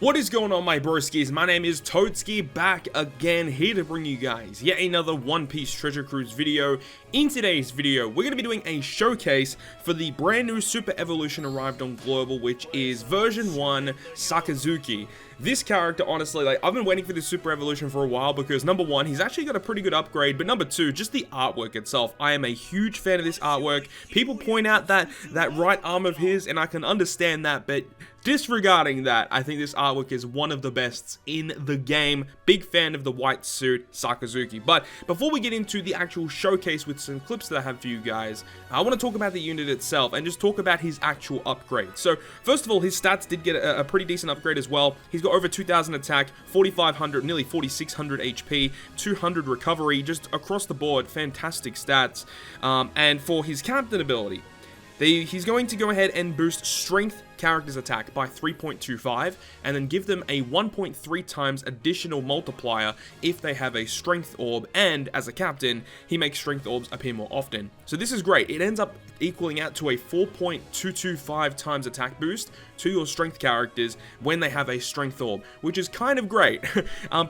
What is going on, my broskiis? My name is Toadskii, back again, here to bring you guys yet another One Piece Treasure Cruise video. In today's video, we're going to be doing a showcase for the brand new Super Evolution arrived on Global, which is version 1 SAKAZUKI. This character, honestly, I've been waiting for this Super Evolution for a while because number one, he's actually got a pretty good upgrade, but number two, just the artwork itself. I am a huge fan of this artwork. People point out that right arm of his, and I can understand that, but disregarding that, I think this artwork is one of the best in the game. Big fan of the white suit, SAKAZUKI. But before we get into the actual showcase with some clips that I have for you guys, I want to talk about the unit itself and just talk about his actual upgrade. So, first of all, his stats did get a pretty decent upgrade as well. He's got over 2,000 attack, 4,500, nearly 4,600 HP, 200 recovery, just across the board, fantastic stats. And for his captain ability, he's going to go ahead and boost strength character's attack by 3.25 and then give them a 1.3 times additional multiplier if they have a strength orb, and as a captain he makes strength orbs appear more often. So this is great. It ends up equaling out to a 4.225 times attack boost to your strength characters when they have a strength orb, which is kind of great.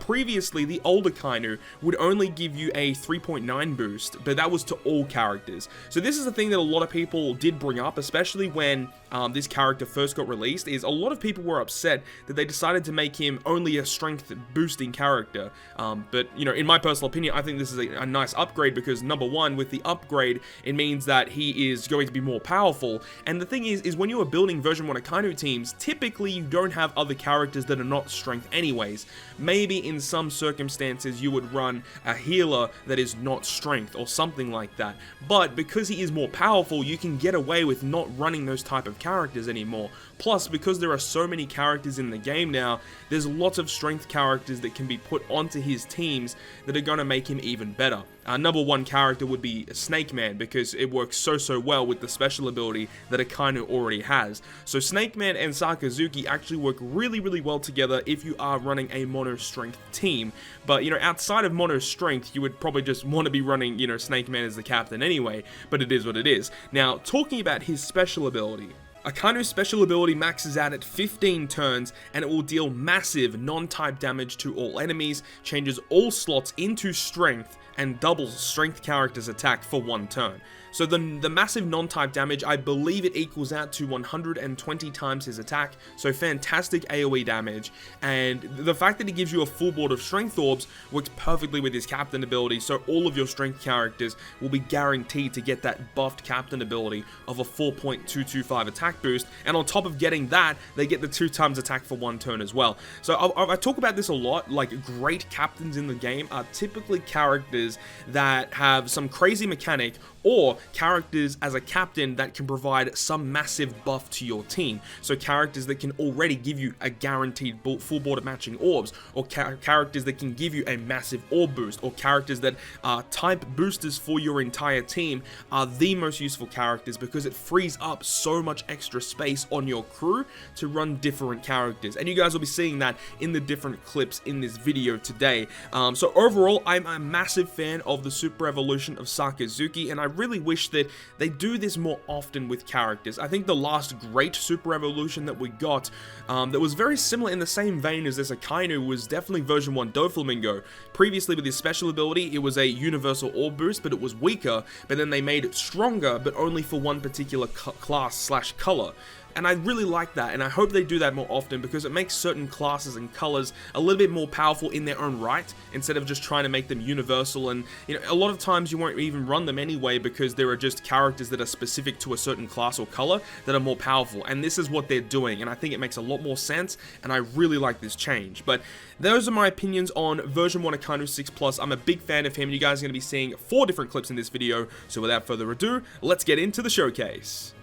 Previously, the older Akainu would only give you a 3.9 boost, but that was to all characters. So this is the thing that a lot of people did bring up, especially when this character first got released, is a lot of people were upset that they decided to make him only a strength boosting character. But, you know, in my personal opinion, I think this is a nice upgrade because, number one, with the upgrade, it means that he is going to be more powerful. And the thing is when you are building version 1 Akainu teams, typically you don't have other characters that are not strength anyways. Maybe in some circumstances you would run a healer that is not strength or something like that. But because he is more powerful, you can get away with not running those type of characters anymore. Plus, because there are so many characters in the game now, there's lots of strength characters that can be put onto his teams that are going to make him even better. Number one character would be Snake Man, because it works so well with the special ability that Akainu already has. So Snake Man and SAKAZUKI actually work really well together if you are running a mono strength team. But, you know, outside of mono strength, you would probably just want to be running, you know, Snake Man as the captain anyway, but it is what it is. Now, talking about his special ability, Akainu's special ability maxes out at 15 turns, and it will deal massive non-type damage to all enemies, changes all slots into strength, and doubles strength character's attack for 1 turn. So the massive non-type damage, I believe it equals out to 120 times his attack, so fantastic AoE damage, and the fact that he gives you a full board of strength orbs works perfectly with his captain ability, so all of your strength characters will be guaranteed to get that buffed captain ability of a 4.225 attack boost, and on top of getting that, they get the 2 times attack for 1 turn as well. So I talk about this a lot, like great captains in the game are typically characters that have some crazy mechanic, or characters as a captain that can provide some massive buff to your team. So characters that can already give you a guaranteed full board of matching orbs, or characters that can give you a massive orb boost, or characters that are type boosters for your entire team are the most useful characters because it frees up so much extra space on your crew to run different characters. And you guys will be seeing that in the different clips in this video today. So overall, I'm a massive fan of the Super Evolution of SAKAZUKI, and I really wish that they do this more often with characters. I think the last great Super Evolution that we got that was very similar in the same vein as this Akainu was definitely version 1 Doflamingo. Previously with his special ability, it was a universal orb boost, but it was weaker, but then they made it stronger, but only for one particular class/color. And I really like that, and I hope they do that more often because it makes certain classes and colors a little bit more powerful in their own right, instead of just trying to make them universal. And, you know, a lot of times you won't even run them anyway because there are just characters that are specific to a certain class or color that are more powerful, and this is what they're doing, and I think it makes a lot more sense, and I really like this change. But those are my opinions on version 1 Akainu 6+. I'm a big fan of him. You guys are going to be seeing 4 different clips in this video, so without further ado, let's get into the showcase.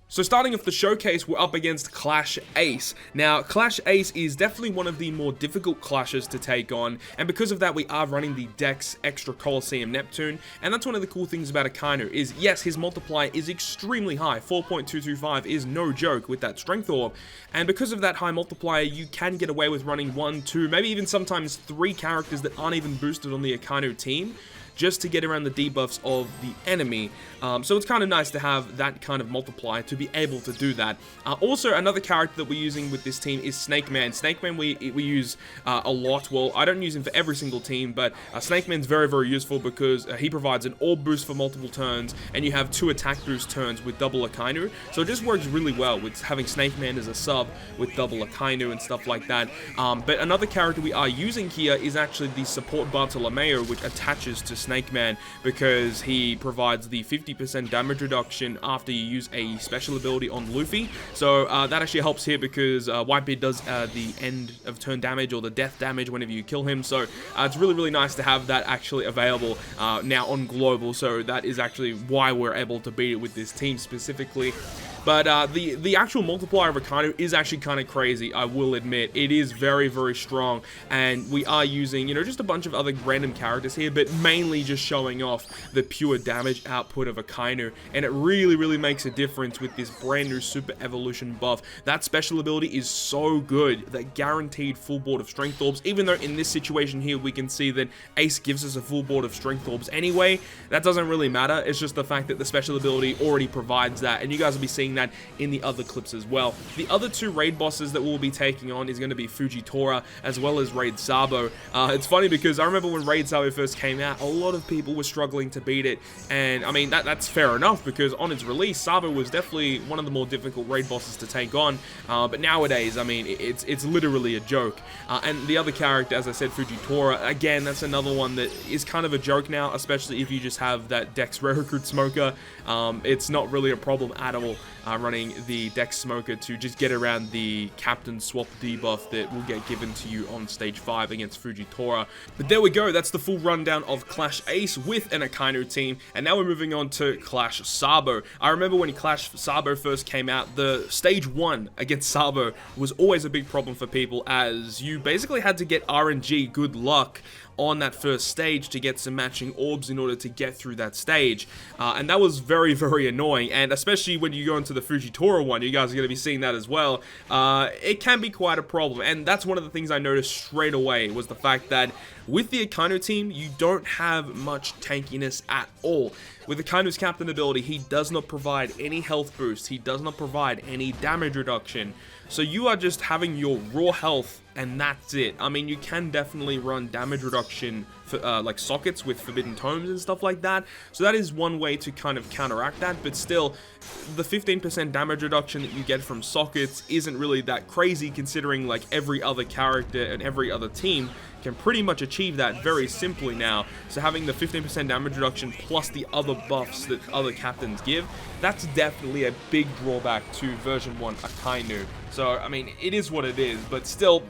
So starting off the showcase, we're up against Clash Ace. Now, Clash Ace is definitely one of the more difficult clashes to take on, and because of that, we are running the Dex Extra Colosseum Neptune, and that's one of the cool things about Akainu is, yes, his multiplier is extremely high. 4.225 is no joke with that Strength Orb, and because of that high multiplier, you can get away with running 1, 2, maybe even sometimes 3 characters that aren't even boosted on the Akainu team, just to get around the debuffs of the enemy. So it's kind of nice to have that kind of multiplier to be able to do that. Also, another character that we're using with this team is Snake Man. Snake Man we use a lot. Well, I don't use him for every single team, but Snake Man's very, very useful because he provides an orb boost for multiple turns, and you have 2 attack boost turns with double Akainu. So it just works really well with having Snake Man as a sub with double Akainu and stuff like that. But another character we are using here is actually the support Bartolomeo, which attaches to Snake Man because he provides the 50% damage reduction after you use a special ability on Luffy. So that actually helps here because Whitebeard does the end of turn damage or the death damage whenever you kill him. So it's really, really nice to have that actually available now on global. So that is actually why we're able to beat it with this team specifically. But the actual multiplier of Akainu is actually kind of crazy, I will admit. It is very, very strong, and we are using, you know, just a bunch of other random characters here, but mainly just showing off the pure damage output of Akainu, and it really, really makes a difference with this brand new Super Evolution buff. That special ability is so good, that guaranteed full board of Strength Orbs, even though in this situation here we can see that Ace gives us a full board of Strength Orbs anyway. That doesn't really matter, it's just the fact that the special ability already provides that, and you guys will be seeing that in the other clips as well. The other 2 raid bosses that we'll be taking on is going to be Fujitora as well as Raid Sabo. It's funny because I remember when Raid Sabo first came out, a lot of people were struggling to beat it, and I mean that's fair enough because on its release Sabo was definitely one of the more difficult raid bosses to take on, but nowadays I mean it's literally a joke. And the other character, as I said, Fujitora, again, that's another one that is kind of a joke now, especially if you just have that Dex Rare Recruit Smoker. It's not really a problem at all running the Dex Smoker to just get around the Captain Swap debuff that will get given to you on stage 5 against Fujitora. But there we go, that's the full rundown of Clash Ace with an Akainu team, and now we're moving on to Clash Sabo. I remember when Clash Sabo first came out, the stage 1 against Sabo was always a big problem for people, as you basically had to get RNG good luck on that first stage to get some matching orbs in order to get through that stage, and that was very, very annoying. And especially when you go into the Fujitora one, you guys are going to be seeing that as well. It can be quite a problem, and that's one of the things I noticed straight away, was the fact that with the Akainu team, you don't have much tankiness at all. With Akainu's captain ability, he does not provide any health boost, he does not provide any damage reduction, so you are just having your raw health, and that's it. I mean, you can definitely run damage reduction for, like sockets with Forbidden Tomes and stuff like that, so that is one way to kind of counteract that, but still, the 15% damage reduction that you get from sockets isn't really that crazy, considering like every other character and every other team can pretty much achieve that very simply now. So having the 15% damage reduction plus the other buffs that other captains give, that's definitely a big drawback to version 1 Akainu. So, I mean, it is what it is, but still,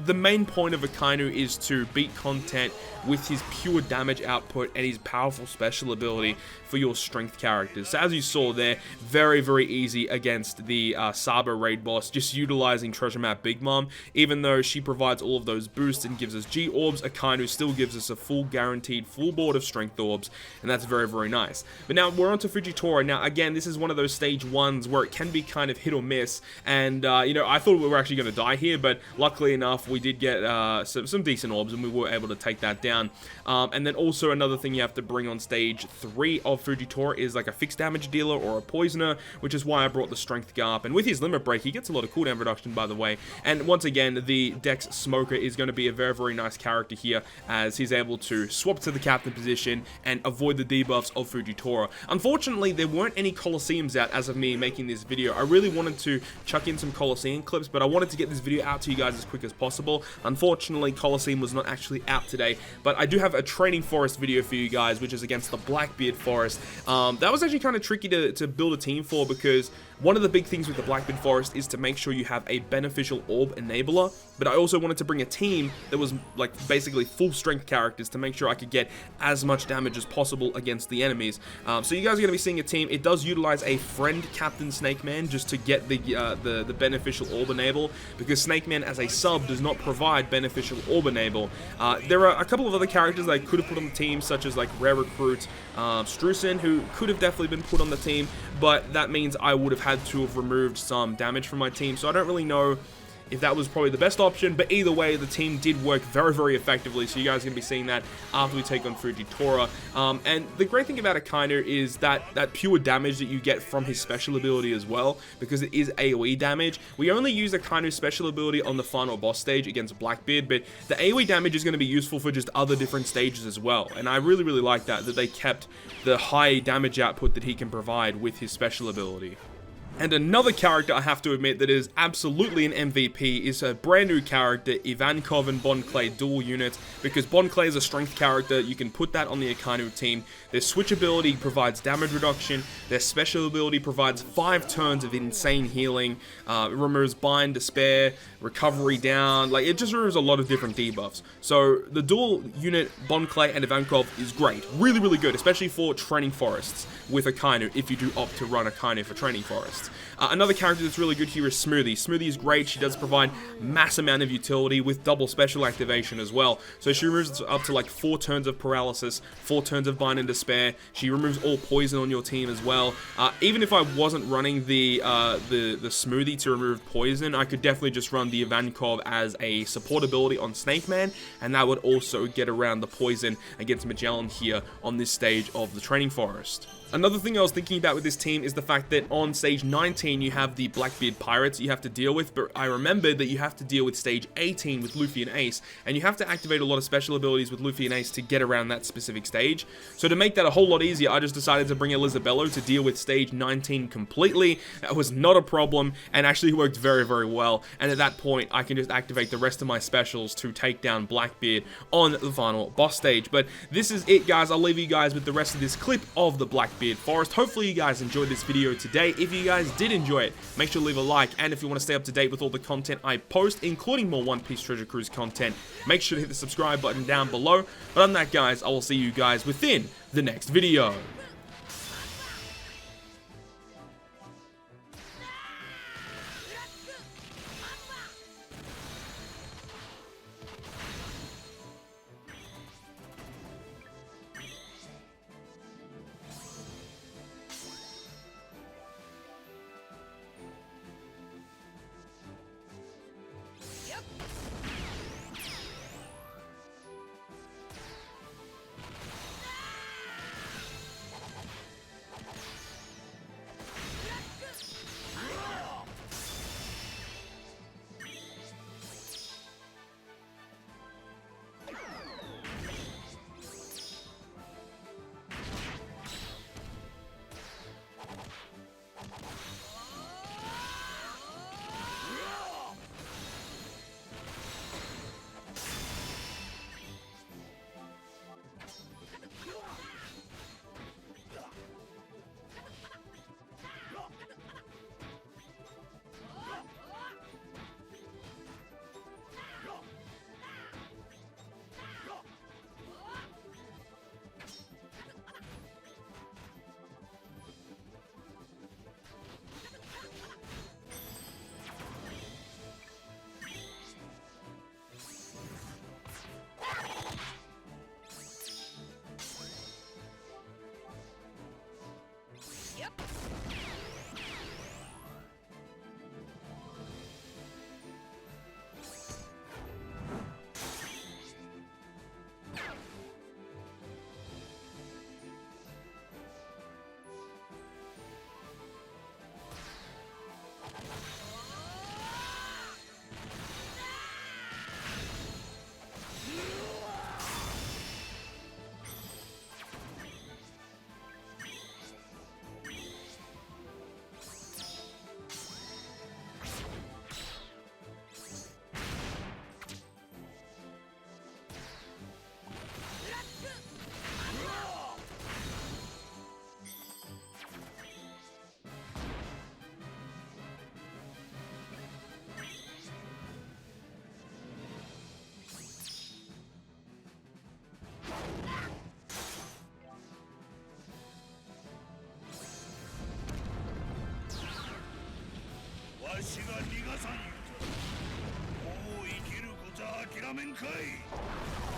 the main point of Akainu is to beat content with his pure damage output and his powerful special ability for your strength characters. So as you saw there, very, very easy against the Sabo raid boss, just utilizing Treasure Map Big Mom. Even though she provides all of those boosts and gives us G orbs, Akainu still gives us a full guaranteed full board of strength orbs, and that's very, very nice. But now we're on to Fujitora. Now again, this is one of those stage 1s where it can be kind of hit or miss, and you know, I thought we were actually going to die here, but luckily enough we did get some decent orbs and we were able to take that down. And then also another thing you have to bring on stage 3 of Fujitora is like a fixed damage dealer or a poisoner, which is why I brought the strength Garp. And with his limit break, he gets a lot of cooldown reduction, by the way. And once again, the Dex Smoker is going to be a very, very nice character here, as he's able to swap to the captain position and avoid the debuffs of Fujitora. Unfortunately, there weren't any Colosseums out as of me making this video. I really wanted to chuck in some Colosseum clips, but I wanted to get this video out to you guys as quick as possible. Unfortunately, Colosseum was not actually out today, but I do have a training forest video for you guys, which is against the Blackbeard Forest. That was actually kind of tricky to build a team for, because one of the big things with the Blackbeard Forest is to make sure you have a beneficial orb enabler, but I also wanted to bring a team that was like basically full strength characters to make sure I could get as much damage as possible against the enemies. So you guys are going to be seeing a team. It does utilize a friend Captain Snake Man just to get the beneficial orb enable, because Snake Man as a sub does not provide beneficial orb enable. There are a couple of other characters that I could have put on the team, such as like Rare Recruit, SgtSan, who could have definitely been put on the team, but that means I would have had to have removed some damage from my team, so I don't really know if that was probably the best option, but either way, the team did work very, very effectively, so you guys are going to be seeing that after we take on Fujitora. And the great thing about Akainu is that pure damage that you get from his special ability as well, because it is AoE damage. We only use Akainu's special ability on the final boss stage against Blackbeard, but the AoE damage is going to be useful for just other different stages as well, and I really, really like that they kept the high damage output that he can provide with his special ability. And another character I have to admit that is absolutely an MVP is a brand new character, Ivankov and Bonclay dual unit, because Bonclay is a strength character. You can put that on the Akainu team. Their switch ability provides damage reduction, their special ability provides 5 turns of insane healing, it removes bind, despair, recovery down, like it just removes a lot of different debuffs. So the dual unit Bonclay and Ivankov is great, really, really good, especially for training forests with Akainu if you do opt to run Akainu for training forests. Another character that's really good here is Smoothie. Smoothie is great. She does provide mass amount of utility with double special activation as well. So she removes up to like 4 turns of paralysis, 4 turns of bind and despair. She removes all poison on your team as well. Even if I wasn't running the Smoothie to remove poison, I could definitely just run the Ivankov as a support ability on Snake Man, and that would also get around the poison against Magellan here on this stage of the training forest. Another thing I was thinking about with this team is the fact that on stage 19 you have the Blackbeard Pirates you have to deal with, but I remembered that you have to deal with stage 18 with Luffy and Ace, and you have to activate a lot of special abilities with Luffy and Ace to get around that specific stage. So to make that a whole lot easier, I just decided to bring Elizabello to deal with stage 19 completely. That was not a problem, and actually worked very, very well, and at that point I can just activate the rest of my specials to take down Blackbeard on the final boss stage. But this is it, guys. I'll leave you guys with the rest of this clip of the Blackbeard Forest. Hopefully you guys enjoyed this video today. If you guys did enjoy it, make sure to leave a like, and if you want to stay up to date with all the content I post, including more One Piece Treasure Cruise content, make sure to hit the subscribe button down below. But other than that, guys, I will see you guys within the next video.わしが逃がさん言うた。もう生きることは諦めんかい。